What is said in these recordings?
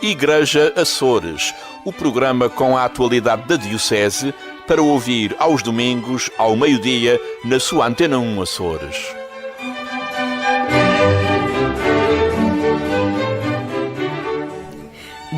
Igreja Açores, o programa com a atualidade da Diocese para ouvir aos domingos, ao meio-dia, na sua Antena 1 Açores.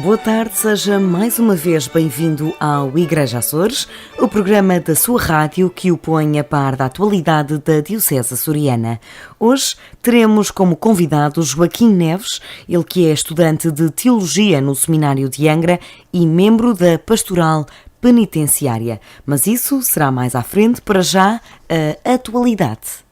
Boa tarde, seja mais uma vez bem-vindo ao Igreja Açores, o programa da sua rádio que o põe a par da atualidade da Diocese açoriana. Hoje teremos como convidado Joaquim Neves, ele que é estudante de Teologia no Seminário de Angra e membro da Pastoral Penitenciária. Mas isso será mais à frente, para já, a atualidade.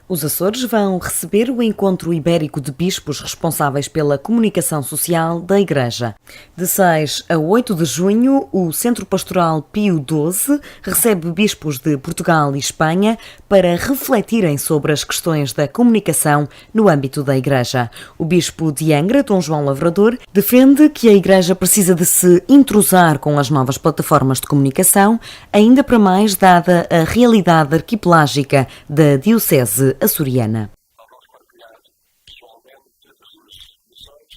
Os Açores vão receber o Encontro Ibérico de Bispos responsáveis pela comunicação social da Igreja. De 6 a 8 de junho, o Centro Pastoral Pio XII recebe bispos de Portugal e Espanha para refletirem sobre as questões da comunicação no âmbito da Igreja. O bispo de Angra, Dom João Lavrador, defende que a Igreja precisa de se entrosar com as novas plataformas de comunicação, ainda para mais dada a realidade arquipelágica da Diocese açoriana. Nós partilhar pessoalmente as suas missões,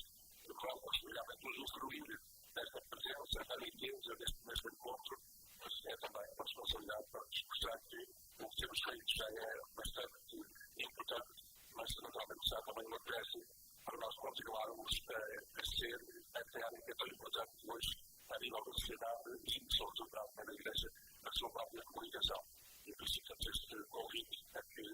vamos realmente usufruir desta presença, da riqueza deste encontro, mas é também uma responsabilidade para discursar que o que temos feito já é bastante importante, mas naturalmente será também uma prece para nós continuarmos a ser a terra que é tão importante hoje a nível da sociedade e, sobretudo, na Igreja, na sua própria comunicação. E por isso, este convite a que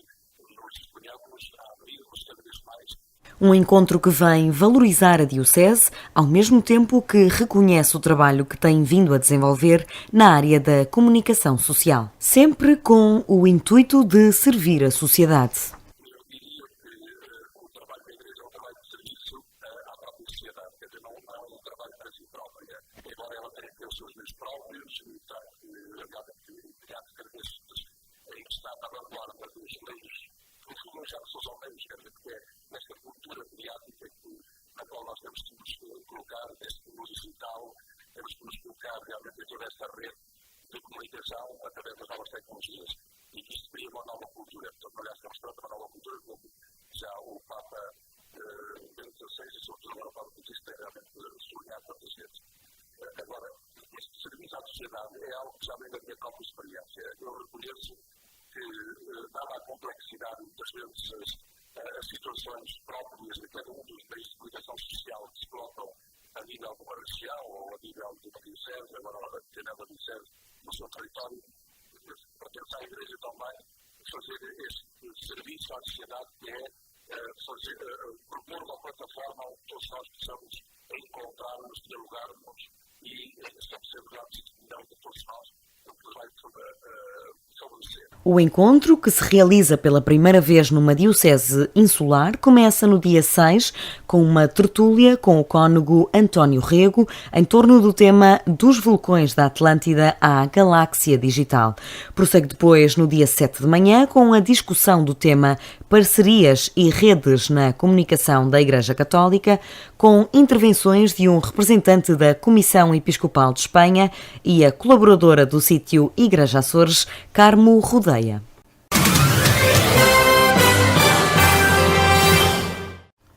nos disponhamos a abrirmos cada vez mais. Um encontro que vem valorizar a Diocese, ao mesmo tempo que reconhece o trabalho que tem vindo a desenvolver na área da comunicação social, sempre com o intuito de servir a sociedade. Eu diria que o trabalho da Igreja é um trabalho de serviço à própria sociedade, quer dizer, não é um trabalho para si própria, embora ela tenha que ter os seus meios próprios, está realmente criado cada vez em que está à vanguarda dos meios, no fundo já são só meios, quer dizer, que é nesta cultura mediática na qual nós temos que nos colocar, neste mundo digital, temos que nos colocar realmente em toda esta rede de comunicação através das novas tecnologias. E que isto cria uma nova cultura. Portanto, aliás, estamos para uma nova cultura, como já o Papa Bento XVI e, sobretudo, agora o Papa Francisco tem realmente sublinhado tantas vezes. Agora, este serviço à sociedade é algo que já vem da minha própria experiência. Eu reconheço que, dada a complexidade, muitas vezes as situações próprias de cada um dos meios de comunicação social que se colocam a nível de uma região ou a nível de uma diocese, agora a diocese no seu território, pertence à Igreja também fazer este serviço à sociedade que é propor uma plataforma onde todos nós possamos encontrar-nos, dialogarmos e estabelecer realmente a comunhão de todos nós, o que vai favorecer. O encontro, que se realiza pela primeira vez numa diocese insular, começa no dia 6 com uma tertúlia com o cônego António Rego em torno do tema dos vulcões da Atlântida à galáxia digital. Prossegue depois no dia 7 de manhã com a discussão do tema parcerias e redes na comunicação da Igreja Católica, com intervenções de um representante da Comissão Episcopal de Espanha e a colaboradora do sítio Igreja Açores, Carmo Rodeia.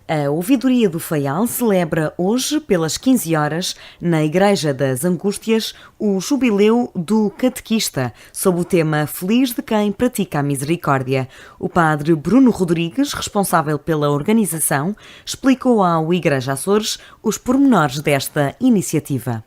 A Ouvidoria do Faial celebra hoje, pelas 15 horas, na Igreja das Angústias, o Jubileu do Catequista, sob o tema Feliz de quem pratica a misericórdia. O padre Bruno Rodrigues, responsável pela organização, explicou ao Igreja Açores os pormenores desta iniciativa.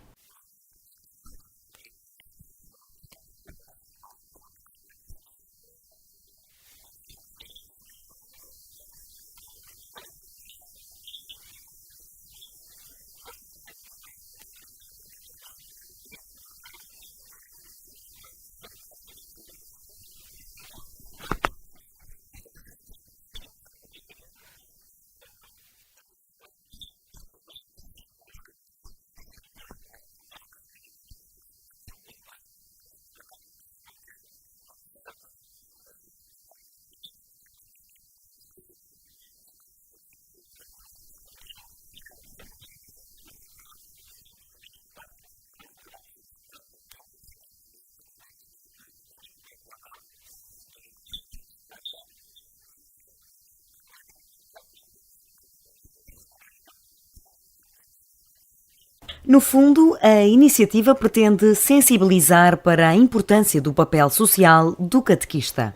No fundo, a iniciativa pretende sensibilizar para a importância do papel social do catequista.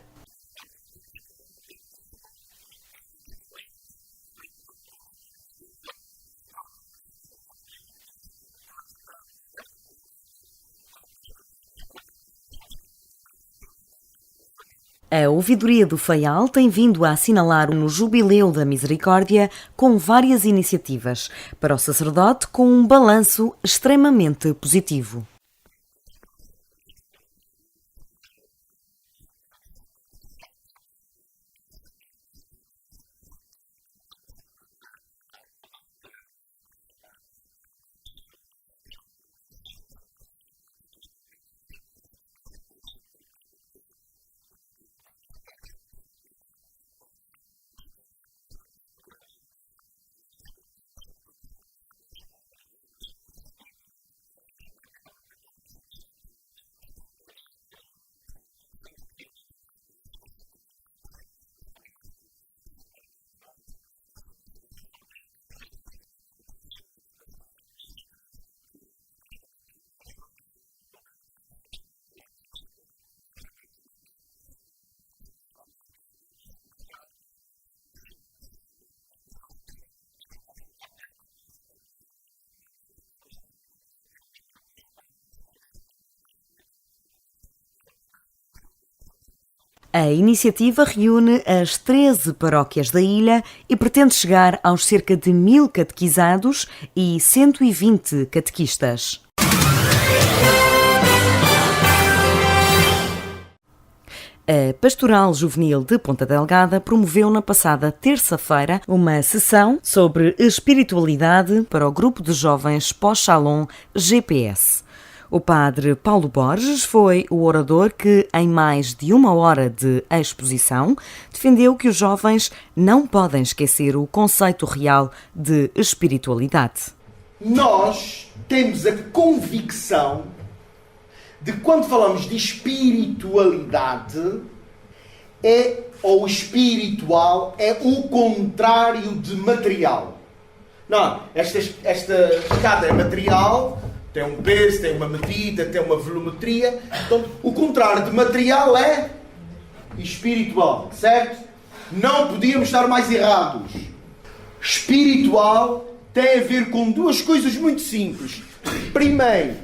A Ouvidoria do Faial tem vindo a assinalar no Jubileu da Misericórdia com várias iniciativas, para o sacerdote com um balanço extremamente positivo. A iniciativa reúne as 13 paróquias da ilha e pretende chegar aos cerca de 1000 catequizados e 120 catequistas. A Pastoral Juvenil de Ponta Delgada promoveu na passada terça-feira uma sessão sobre espiritualidade para o grupo de jovens pós-Shalom GPS. O padre Paulo Borges foi o orador que, em mais de 1 hora de exposição, defendeu que os jovens não podem esquecer o conceito real de espiritualidade. Nós temos a convicção de quando falamos de espiritualidade, ou espiritual, é o contrário de material. Não, esta escada é material, tem um peso, tem uma medida, tem uma volumetria. Então, o contrário de material é espiritual, certo? Não podíamos estar mais errados. Espiritual tem a ver com duas coisas muito simples. Primeiro,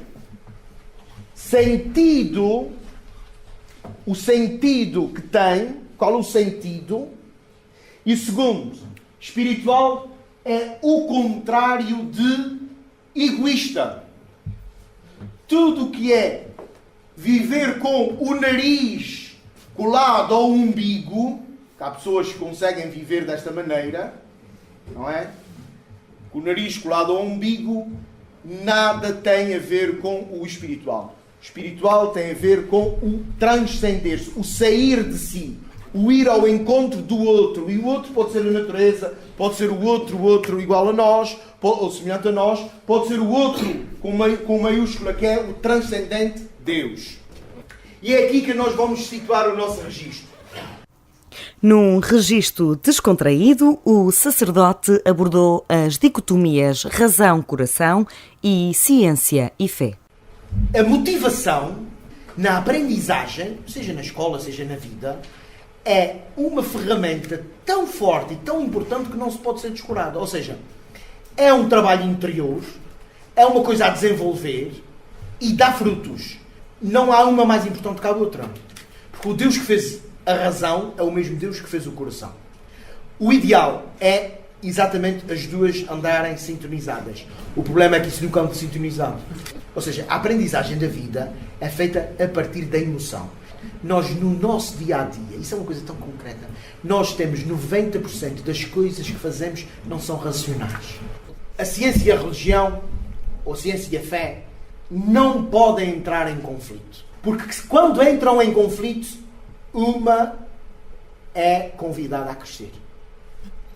sentido, o sentido que tem, qual é o sentido? E o segundo, espiritual é o contrário de egoísta. Tudo o que é viver com o nariz colado ao umbigo, que há pessoas que conseguem viver desta maneira, não é? Com o nariz colado ao umbigo, nada tem a ver com o espiritual. O espiritual tem a ver com o transcender-se, o sair de si, o ir ao encontro do outro. E o outro pode ser a natureza, pode ser o outro igual a nós, ou semelhante a nós, pode ser o outro com maiúscula, que é o transcendente Deus. E é aqui que nós vamos situar o nosso registro. Num registro descontraído, o sacerdote abordou as dicotomias razão-coração e ciência e fé. A motivação na aprendizagem, seja na escola, seja na vida, é uma ferramenta tão forte e tão importante que não se pode ser descurada. Ou seja, é um trabalho interior, é uma coisa a desenvolver e dá frutos. Não há uma mais importante que a outra. Porque o Deus que fez a razão é o mesmo Deus que fez o coração. O ideal é exatamente as duas andarem sintonizadas. O problema é que isso nunca anda sintonizado. Ou seja, a aprendizagem da vida é feita a partir da emoção. Nós, no nosso dia-a-dia, isso é uma coisa tão concreta, nós temos 90% das coisas que fazemos não são racionais. A ciência e a religião, ou a ciência e a fé, não podem entrar em conflito. Porque quando entram em conflito, uma é convidada a crescer,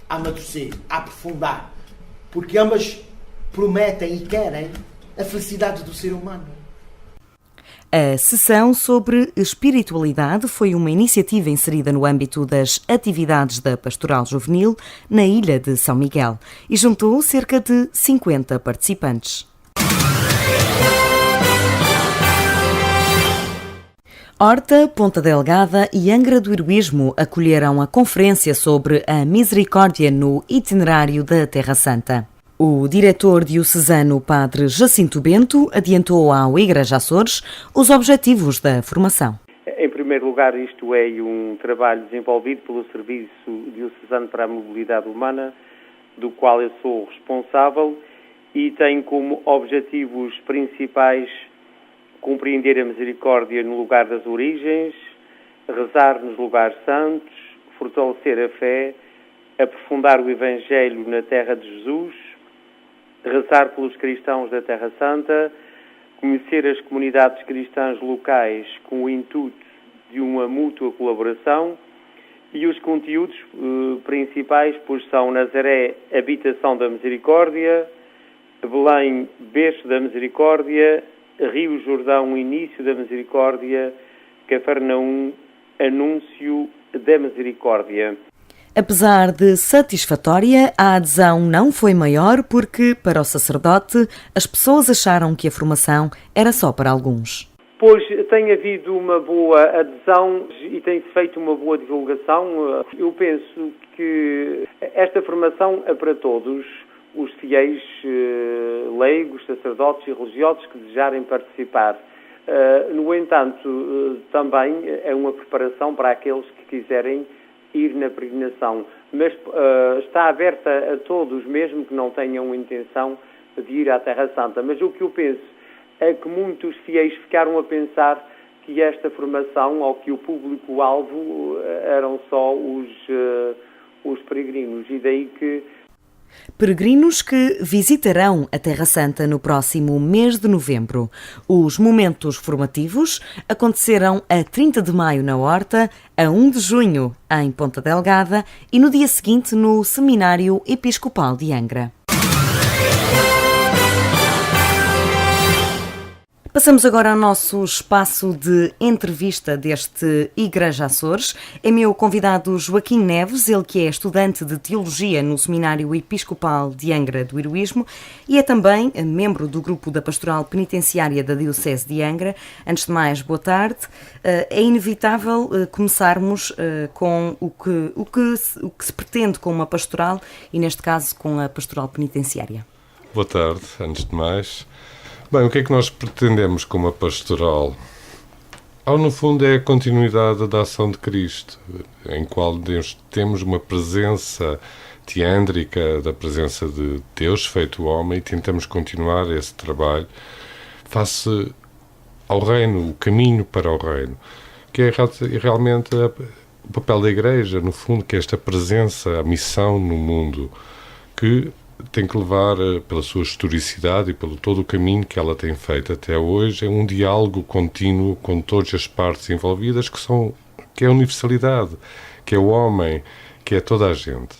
a amadurecer, a aprofundar. Porque ambas prometem e querem a felicidade do ser humano. A sessão sobre espiritualidade foi uma iniciativa inserida no âmbito das atividades da Pastoral Juvenil na ilha de São Miguel e juntou cerca de 50 participantes. Horta, Ponta Delgada e Angra do Heroísmo acolheram a conferência sobre a misericórdia no itinerário da Terra Santa. O diretor diocesano Padre Jacinto Bento adiantou ao Igreja Açores os objetivos da formação. Em primeiro lugar, isto é um trabalho desenvolvido pelo Serviço Diocesano para a Mobilidade Humana, do qual eu sou responsável, e tem como objetivos principais compreender a misericórdia no lugar das origens, rezar nos lugares santos, fortalecer a fé, aprofundar o Evangelho na terra de Jesus, rezar pelos cristãos da Terra Santa, conhecer as comunidades cristãs locais com o intuito de uma mútua colaboração, e os conteúdos principais pois são Nazaré, habitação da misericórdia, Belém, berço da misericórdia, Rio Jordão, início da misericórdia, Cafarnaum, anúncio da misericórdia. Apesar de satisfatória, a adesão não foi maior porque, para o sacerdote, as pessoas acharam que a formação era só para alguns. Pois tem havido uma boa adesão e tem-se feito uma boa divulgação. Eu penso que esta formação é para todos os fiéis leigos, sacerdotes e religiosos que desejarem participar. No entanto, também é uma preparação para aqueles que quiserem ir na peregrinação, mas está aberta a todos, mesmo que não tenham intenção de ir à Terra Santa. Mas o que eu penso é que muitos fiéis ficaram a pensar que esta formação, ou que o público-alvo, eram só os peregrinos, e daí que peregrinos que visitarão a Terra Santa no próximo mês de novembro. Os momentos formativos acontecerão a 30 de maio na Horta, a 1 de junho em Ponta Delgada e no dia seguinte no Seminário Episcopal de Angra. Passamos agora ao nosso espaço de entrevista deste Igreja Açores. É meu convidado Joaquim Neves, ele que é estudante de Teologia no Seminário Episcopal de Angra do Heroísmo e é também membro do grupo da Pastoral Penitenciária da Diocese de Angra. Antes de mais, boa tarde. É inevitável começarmos com o que se pretende com uma pastoral e, neste caso, com a Pastoral Penitenciária. Boa tarde, antes de mais. Bem, o que é que nós pretendemos com uma pastoral? No fundo, é a continuidade da ação de Cristo, em qual temos uma presença teândrica da presença de Deus feito homem e tentamos continuar esse trabalho face ao reino, o caminho para o reino, que é realmente o papel da Igreja, no fundo, que é esta presença, a missão no mundo, que tem que levar, pela sua historicidade e pelo todo o caminho que ela tem feito até hoje, é um diálogo contínuo com todas as partes envolvidas, que é a universalidade, que é o homem, que é toda a gente.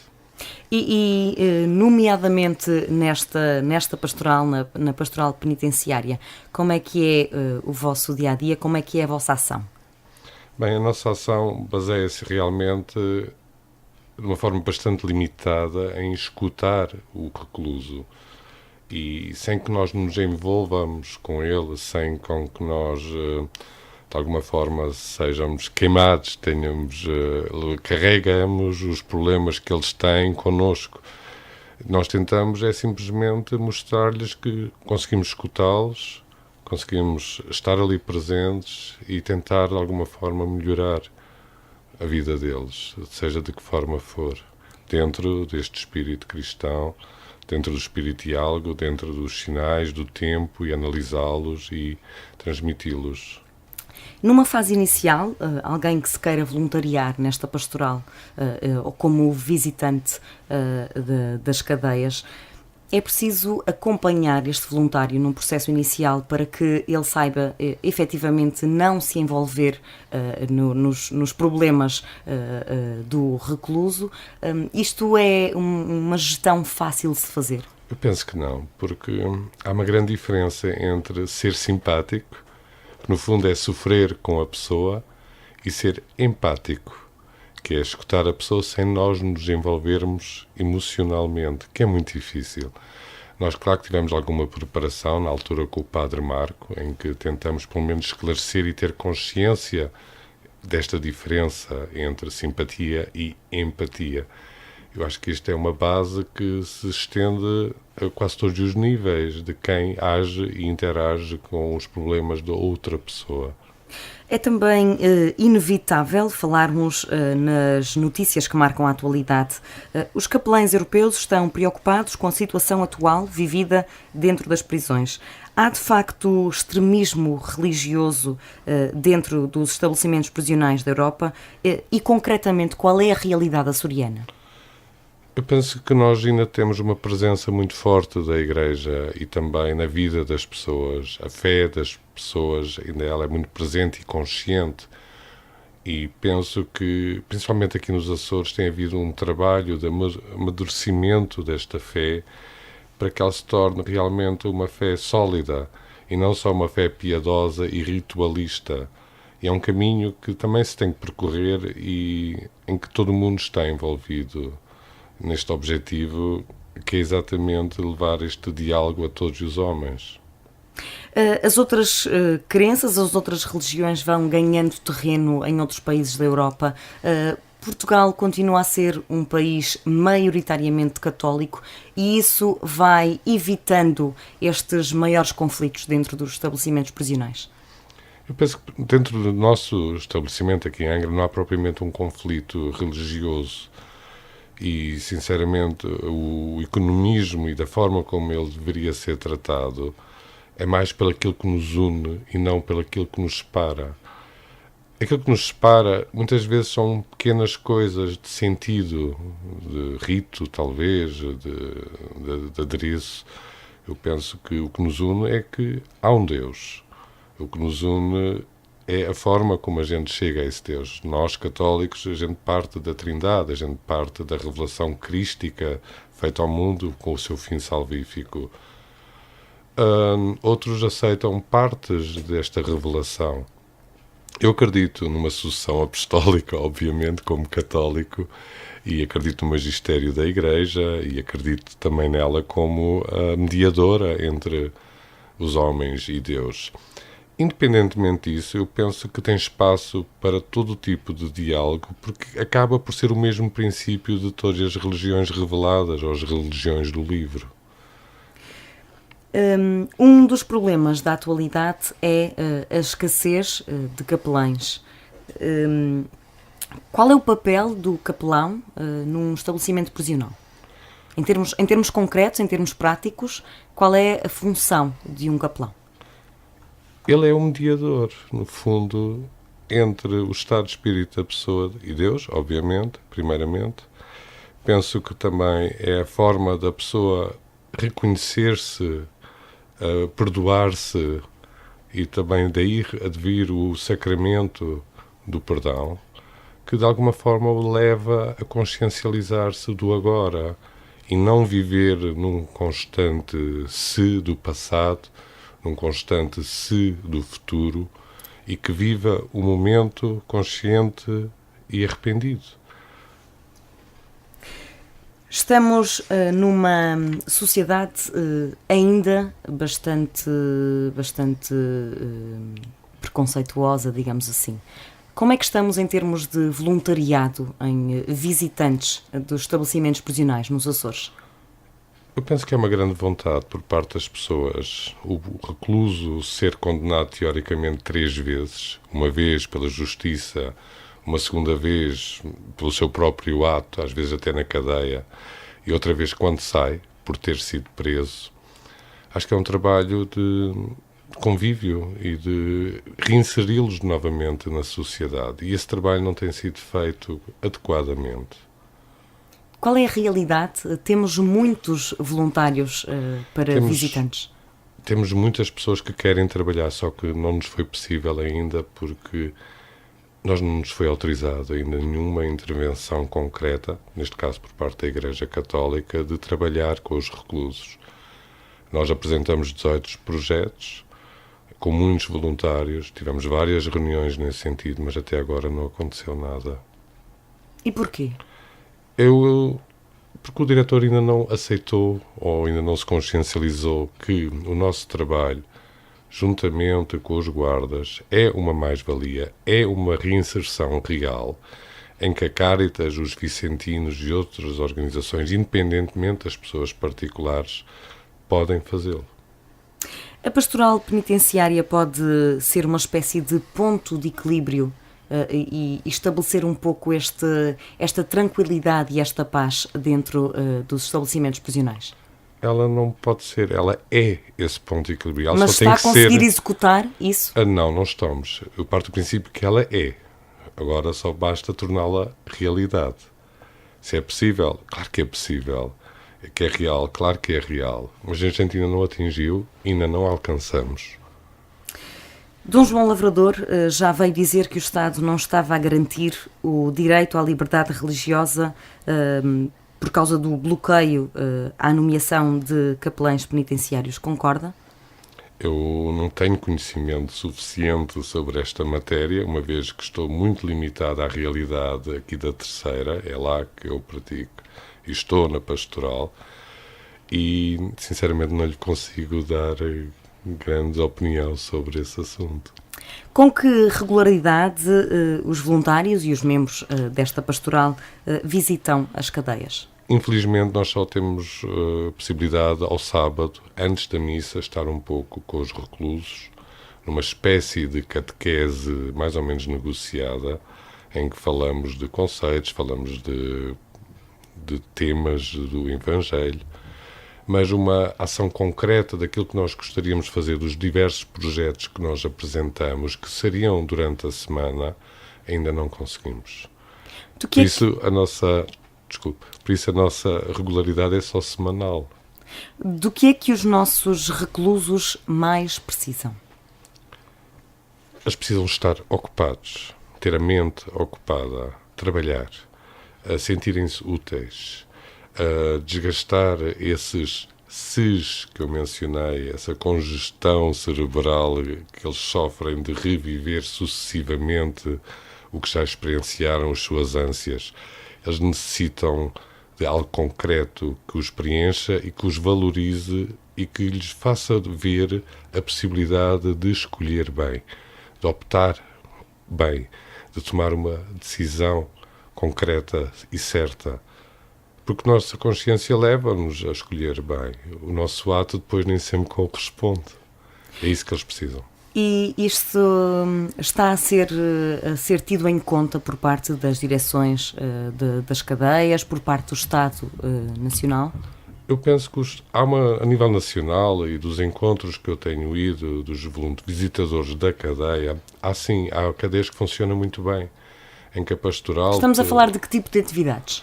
Nomeadamente nesta pastoral, na pastoral penitenciária, como é que é o vosso dia-a-dia, como é que é a vossa ação? Bem, a nossa ação baseia-se realmente de uma forma bastante limitada em escutar o recluso e sem que nós nos envolvamos com ele, sem com que nós de alguma forma sejamos queimados, carregamos os problemas que eles têm connosco. Nós tentamos simplesmente mostrar-lhes que conseguimos escutá-los, conseguimos estar ali presentes e tentar de alguma forma melhorar a vida deles, seja de que forma for, dentro deste espírito cristão, dentro do espírito diálogo, dentro dos sinais do tempo e analisá-los e transmiti-los. Numa fase inicial, alguém que se queira voluntariar nesta pastoral ou como visitante das cadeias, é preciso acompanhar este voluntário num processo inicial para que ele saiba efetivamente não se envolver nos problemas do recluso. Isto é uma gestão fácil de se fazer? Eu penso que não, porque há uma grande diferença entre ser simpático, que no fundo é sofrer com a pessoa, e ser empático, que é escutar a pessoa sem nós nos envolvermos emocionalmente, que é muito difícil. Nós, claro que tivemos alguma preparação na altura com o Padre Marco, em que tentamos pelo menos esclarecer e ter consciência desta diferença entre simpatia e empatia. Eu acho que isto é uma base que se estende a quase todos os níveis de quem age e interage com os problemas da outra pessoa. É também inevitável falarmos nas notícias que marcam a atualidade. Os capelães europeus estão preocupados com a situação atual vivida dentro das prisões. Há, de facto, extremismo religioso dentro dos estabelecimentos prisionais da Europa e, concretamente, qual é a realidade açoriana? Eu penso que nós ainda temos uma presença muito forte da Igreja e também na vida das pessoas. A fé das pessoas, ainda ela é muito presente e consciente. E penso que, principalmente aqui nos Açores, tem havido um trabalho de amadurecimento desta fé para que ela se torne realmente uma fé sólida e não só uma fé piedosa e ritualista. E é um caminho que também se tem que percorrer e em que todo mundo está envolvido neste objetivo, que é exatamente levar este diálogo a todos os homens. As outras crenças, as outras religiões vão ganhando terreno em outros países da Europa. Portugal continua a ser um país maioritariamente católico e isso vai evitando estes maiores conflitos dentro dos estabelecimentos prisionais. Eu penso que dentro do nosso estabelecimento aqui em Angra não há propriamente um conflito religioso. E, sinceramente, o economismo e da forma como ele deveria ser tratado é mais pelo aquilo que nos une e não pelo aquilo que nos separa. Aquilo que nos separa, muitas vezes, são pequenas coisas de sentido, de rito, talvez, de adereço. Eu penso que o que nos une é que há um Deus. O que nos une é a forma como a gente chega a esse Deus. Nós, católicos, a gente parte da Trindade, a gente parte da revelação crística feita ao mundo com o seu fim salvífico. Outros aceitam partes desta revelação. Eu acredito numa sucessão apostólica, obviamente, como católico, e acredito no magistério da Igreja, e acredito também nela como a mediadora entre os homens e Deus. Independentemente disso, eu penso que tem espaço para todo tipo de diálogo, porque acaba por ser o mesmo princípio de todas as religiões reveladas, ou as religiões do livro. Um dos problemas da atualidade é a escassez de capelães. Qual é o papel do capelão num estabelecimento prisional? Em termos concretos, em termos práticos, qual é a função de um capelão? Ele é um mediador, no fundo, entre o estado de espírito da pessoa e Deus, obviamente, primeiramente. Penso que também é a forma da pessoa reconhecer-se, perdoar-se e também daí advir o sacramento do perdão, que de alguma forma o leva a consciencializar-se do agora e não viver num constante se do passado, num constante se do futuro, e que viva o momento consciente e arrependido. Estamos numa sociedade ainda bastante preconceituosa, digamos assim. Como é que estamos em termos de voluntariado em visitantes dos estabelecimentos prisionais nos Açores? Eu penso que é uma grande vontade por parte das pessoas o recluso ser condenado teoricamente 3 vezes, uma vez pela justiça, uma segunda vez pelo seu próprio ato, às vezes até na cadeia, e outra vez quando sai, por ter sido preso. Acho que é um trabalho de convívio e de reinseri-los novamente na sociedade, e esse trabalho não tem sido feito adequadamente. Qual é a realidade? Temos muitos voluntários para visitantes? Temos muitas pessoas que querem trabalhar, só que não nos foi possível ainda porque não nos foi autorizado ainda nenhuma intervenção concreta, neste caso por parte da Igreja Católica, de trabalhar com os reclusos. Nós apresentamos 18 projetos com muitos voluntários, tivemos várias reuniões nesse sentido, mas até agora não aconteceu nada. E porquê? Eu Porque o diretor ainda não aceitou ou ainda não se consciencializou que o nosso trabalho, juntamente com os guardas, é uma mais-valia, é uma reinserção real, em que a Cáritas, os vicentinos e outras organizações, independentemente das pessoas particulares, podem fazê-lo. A pastoral penitenciária pode ser uma espécie de ponto de equilíbrio e estabelecer um pouco esta tranquilidade e esta paz dentro dos estabelecimentos prisionais? Ela não pode ser, ela é esse ponto de equilíbrio. Ela Mas só tem está a que conseguir ser... executar isso? Não estamos. Eu parto do princípio que ela é. Agora só basta torná-la realidade. Se é possível, claro que é possível. Que é real, claro que é real. Mas a gente ainda não atingiu, ainda não alcançamos. Dom João Lavrador já veio dizer que o Estado não estava a garantir o direito à liberdade religiosa por causa do bloqueio à nomeação de capelães penitenciários. Concorda? Eu não tenho conhecimento suficiente sobre esta matéria, uma vez que estou muito limitado à realidade aqui da Terceira, é lá que eu pratico e estou na pastoral, e sinceramente não lhe consigo dar grande opinião sobre esse assunto. Com que regularidade os voluntários e os membros desta pastoral visitam as cadeias? Infelizmente nós só temos possibilidade ao sábado, antes da missa, estar um pouco com os reclusos, numa espécie de catequese mais ou menos negociada, em que falamos de conceitos, falamos de temas do Evangelho, mas uma ação concreta daquilo que nós gostaríamos de fazer, dos diversos projetos que nós apresentamos, que seriam durante a semana, ainda não conseguimos. Por isso a nossa regularidade é só semanal. Do que é que os nossos reclusos mais precisam? Eles precisam estar ocupados, ter a mente ocupada, trabalhar, a sentirem-se úteis, a desgastar esses SIS que eu mencionei, essa congestão cerebral que eles sofrem de reviver sucessivamente o que já experienciaram, as suas ânsias. Eles necessitam de algo concreto que os preencha e que os valorize e que lhes faça ver a possibilidade de escolher bem, de optar bem, de tomar uma decisão concreta e certa. Porque a nossa consciência leva-nos a escolher bem. O nosso ato depois nem sempre corresponde. É isso que eles precisam. E isto está a ser tido em conta por parte das direções das cadeias, por parte do Estado Nacional? Eu penso que a nível nacional e dos encontros que eu tenho ido, dos visitadores da cadeia, há cadeias que funcionam muito bem, em que a pastoral... Estamos a falar de que tipo de atividades?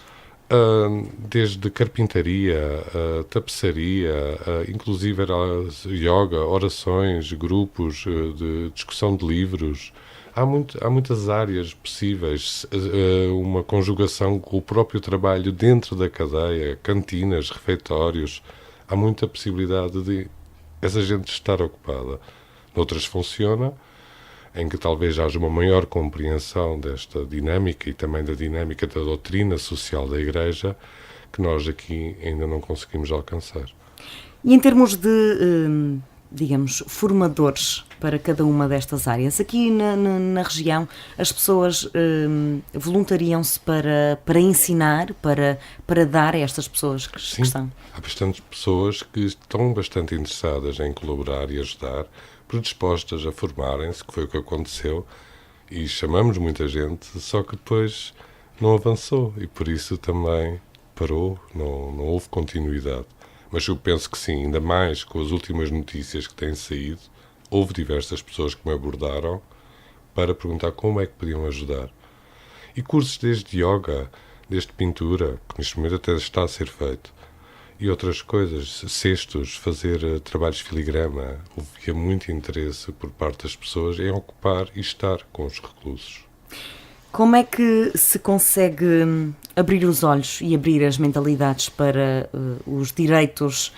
Desde carpintaria, tapeçaria, inclusive yoga, orações, grupos de discussão de livros. Há muitas áreas possíveis, uma conjugação com o próprio trabalho dentro da cadeia, cantinas, refeitórios. Há muita possibilidade de essa gente estar ocupada. Noutras funciona, em que talvez haja uma maior compreensão desta dinâmica e também da dinâmica da doutrina social da Igreja, que nós aqui ainda não conseguimos alcançar. E em termos de, digamos, formadores para cada uma destas áreas, aqui na região as pessoas voluntariam-se para ensinar, para dar a estas pessoas que estão? Há bastantes pessoas que estão bastante interessadas em colaborar e ajudar, predispostas a formarem-se, que foi o que aconteceu, e chamamos muita gente, só que depois não avançou e por isso também parou, não houve continuidade. Mas eu penso que sim, ainda mais com as últimas notícias que têm saído, houve diversas pessoas que me abordaram para perguntar como é que podiam ajudar. E cursos desde yoga, desde pintura, que neste momento até está a ser feito, e outras coisas, cestos, fazer trabalhos de filigrama. Havia muito interesse por parte das pessoas em ocupar e estar com os reclusos. Como é que se consegue abrir os olhos e abrir as mentalidades para os direitos,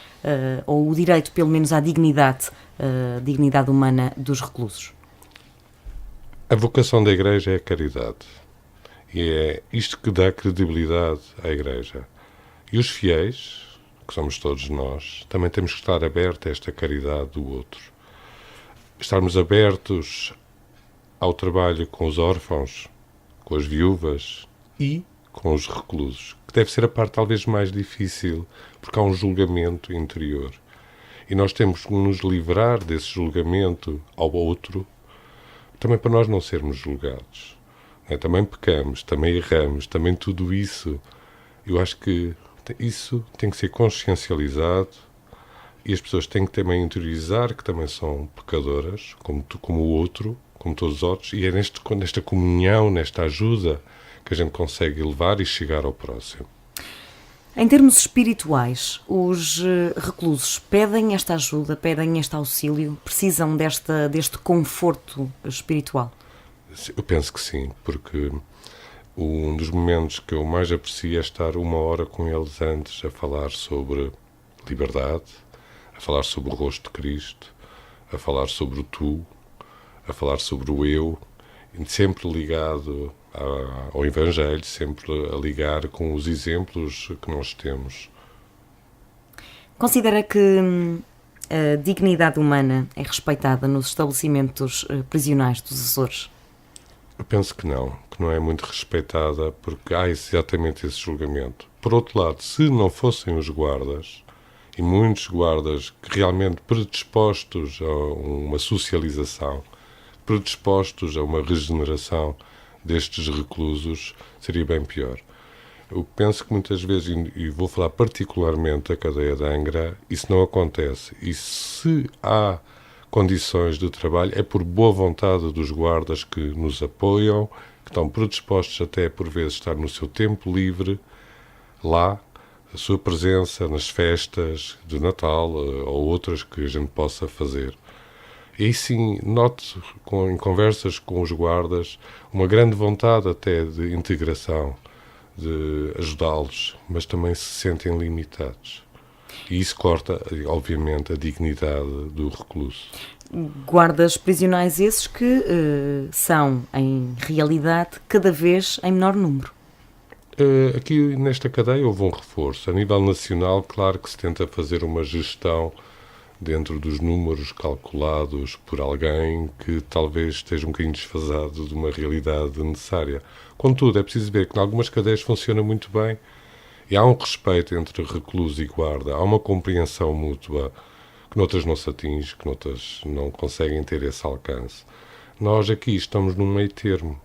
ou o direito pelo menos à dignidade humana dos reclusos? A vocação da Igreja é a caridade. E é isto que dá credibilidade à Igreja. E os fiéis, que somos todos nós, também temos que estar abertos a esta caridade do outro. Estarmos abertos ao trabalho com os órfãos, com as viúvas e com os reclusos, que deve ser a parte talvez mais difícil, porque há um julgamento interior. E nós temos que nos livrar desse julgamento ao outro, também para nós não sermos julgados. Também pecamos, também erramos, também tudo isso. Eu acho que isso tem que ser consciencializado e as pessoas têm que também interiorizar que também são pecadoras, como o outro, como todos os outros, e é nesta comunhão, nesta ajuda, que a gente consegue elevar e chegar ao próximo. Em termos espirituais, os reclusos pedem esta ajuda, pedem este auxílio, precisam deste conforto espiritual? Eu penso que sim, porque um dos momentos que eu mais aprecio é estar 1 hora com eles antes a falar sobre liberdade, a falar sobre o rosto de Cristo, a falar sobre o tu, a falar sobre o eu, sempre ligado ao Evangelho, sempre a ligar com os exemplos que nós temos. Considera que a dignidade humana é respeitada nos estabelecimentos prisionais dos Açores? Eu penso que não é muito respeitada porque há exatamente esse julgamento. Por outro lado, se não fossem os guardas, e muitos guardas que realmente predispostos a uma socialização, predispostos a uma regeneração destes reclusos, seria bem pior. Eu penso que muitas vezes, e vou falar particularmente da cadeia de Angra, isso não acontece. E se há condições de trabalho, é por boa vontade dos guardas que nos apoiam, que estão predispostos até por vezes a estar no seu tempo livre, lá, a sua presença nas festas de Natal ou outras que a gente possa fazer. E aí sim, noto em conversas com os guardas uma grande vontade até de integração, de ajudá-los, mas também se sentem limitados. E isso corta, obviamente, a dignidade do recluso. Guardas prisionais esses que são, em realidade, cada vez em menor número. Aqui nesta cadeia houve um reforço. A nível nacional, claro que se tenta fazer uma gestão dentro dos números calculados por alguém que talvez esteja um bocadinho desfasado de uma realidade necessária. Contudo, é preciso ver que em algumas cadeias funciona muito bem e há um respeito entre recluso e guarda, há uma compreensão mútua que noutras não se atinge, que noutras não conseguem ter esse alcance. Nós aqui estamos num meio termo.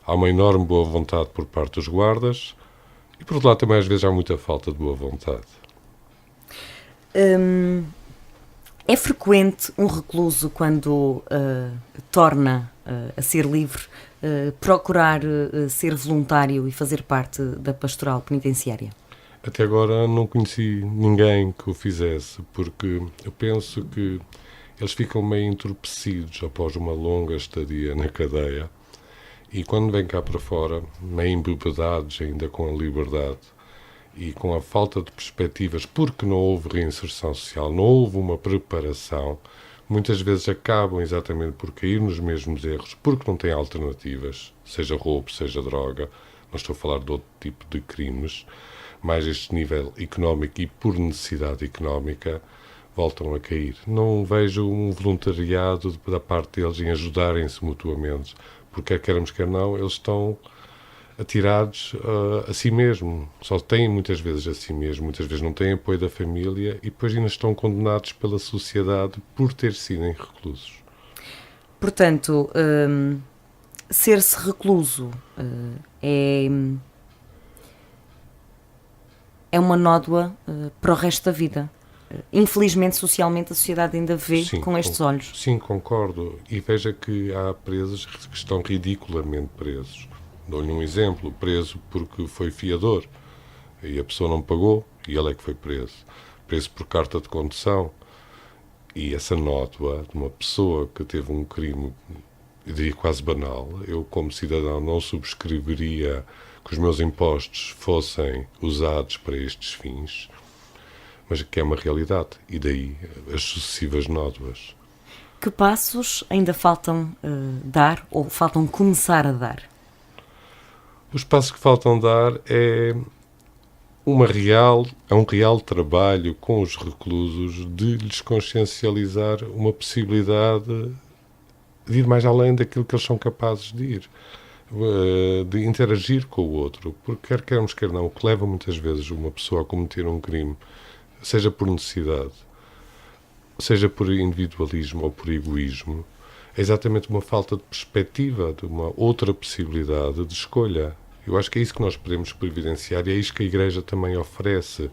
Há uma enorme boa vontade por parte dos guardas e, por outro lado, também às vezes há muita falta de boa vontade. É frequente um recluso, quando torna a ser livre, procurar ser voluntário e fazer parte da pastoral penitenciária? Até agora não conheci ninguém que o fizesse, porque eu penso que eles ficam meio entorpecidos após uma longa estadia na cadeia e quando vêm cá para fora, meio embebedados ainda com a liberdade e com a falta de perspectivas, porque não houve reinserção social, não houve uma preparação, muitas vezes acabam exatamente por cair nos mesmos erros, porque não têm alternativas, seja roubo, seja droga, não estou a falar de outro tipo de crimes, mais este nível económico e por necessidade económica voltam a cair. Não vejo um voluntariado da parte deles em ajudarem-se mutuamente, porque quer queiramos, quer não, eles estão atirados a si mesmo. Só têm muitas vezes a si mesmo, muitas vezes não têm apoio da família e depois ainda estão condenados pela sociedade por ter sido em reclusos. Portanto, ser-se recluso é uma nódoa para o resto da vida. Infelizmente, socialmente, a sociedade ainda vê com estes olhos. Sim, concordo. E veja que há presos que estão ridiculamente presos. Dou-lhe um exemplo, preso porque foi fiador e a pessoa não pagou e ele é que foi preso. Preso por carta de condução. E essa nódoa de uma pessoa que teve um crime, eu diria quase banal, eu como cidadão não subscreveria que os meus impostos fossem usados para estes fins, mas que é uma realidade, e daí as sucessivas nódoas. Que passos ainda faltam dar ou faltam começar a dar? Os passos que faltam dar é um real trabalho com os reclusos de lhes consciencializar uma possibilidade de ir mais além daquilo que eles são capazes de ir, de interagir com o outro, porque quer queremos, quer não, o que leva muitas vezes uma pessoa a cometer um crime, seja por necessidade, seja por individualismo ou por egoísmo, é exatamente uma falta de perspectiva, de uma outra possibilidade de escolha. Eu acho que é isso que nós podemos providenciar e é isso que a Igreja também oferece,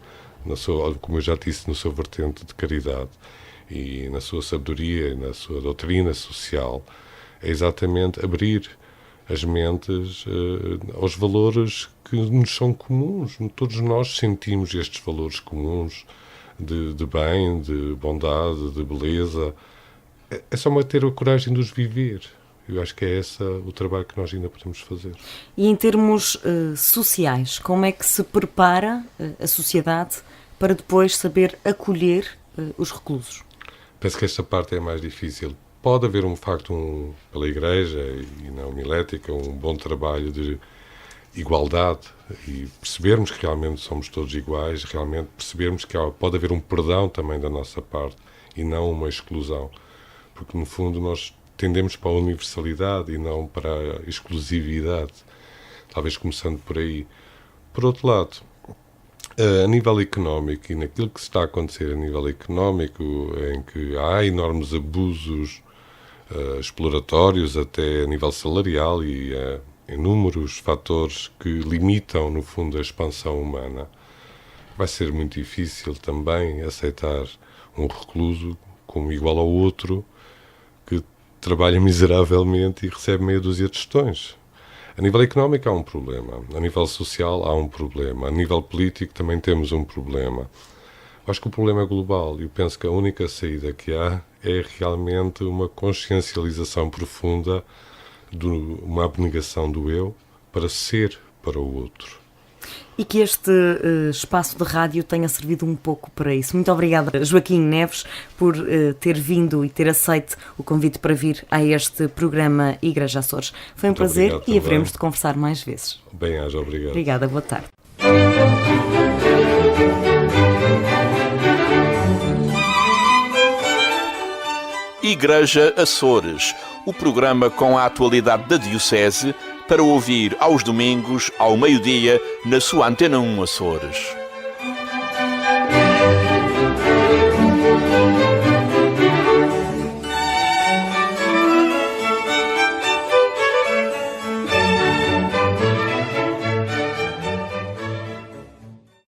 como eu já disse, no seu vertente de caridade e na sua sabedoria e na sua doutrina social. É exatamente abrir as mentes aos valores que nos são comuns. Todos nós sentimos estes valores comuns de bem, de bondade, de beleza. É só ter a coragem de os viver. Eu acho que é esse o trabalho que nós ainda podemos fazer. E em termos sociais, como é que se prepara a sociedade para depois saber acolher os reclusos? Penso que esta parte é mais difícil. Pode haver, pela Igreja e na homilética, um bom trabalho de igualdade e percebermos que realmente somos todos iguais, realmente percebermos que pode haver um perdão também da nossa parte e não uma exclusão. Porque, no fundo, nós tendemos para a universalidade e não para a exclusividade. Talvez começando por aí. Por outro lado, a nível económico e naquilo que se está a acontecer a nível económico, em que há enormes abusos exploratórios até a nível salarial e inúmeros fatores que limitam, no fundo, a expansão humana, vai ser muito difícil também aceitar um recluso como igual ao outro que trabalha miseravelmente e recebe meia dúzia de tostões. A nível económico há um problema, a nível social há um problema, a nível político também temos um problema. Acho que o problema é global e eu penso que a única saída que há é realmente uma consciencialização profunda de uma abnegação do eu para ser para o outro. E que este espaço de rádio tenha servido um pouco para isso. Muito obrigada, Joaquim Neves, por ter vindo e ter aceito o convite para vir a este programa Igreja Açores. Foi um Muito prazer obrigado, e haveremos de conversar mais vezes. Bem-aja, obrigado. Obrigada, boa tarde. Igreja Açores, o programa com a atualidade da Diocese para ouvir aos domingos, ao meio-dia, na sua Antena 1 Açores.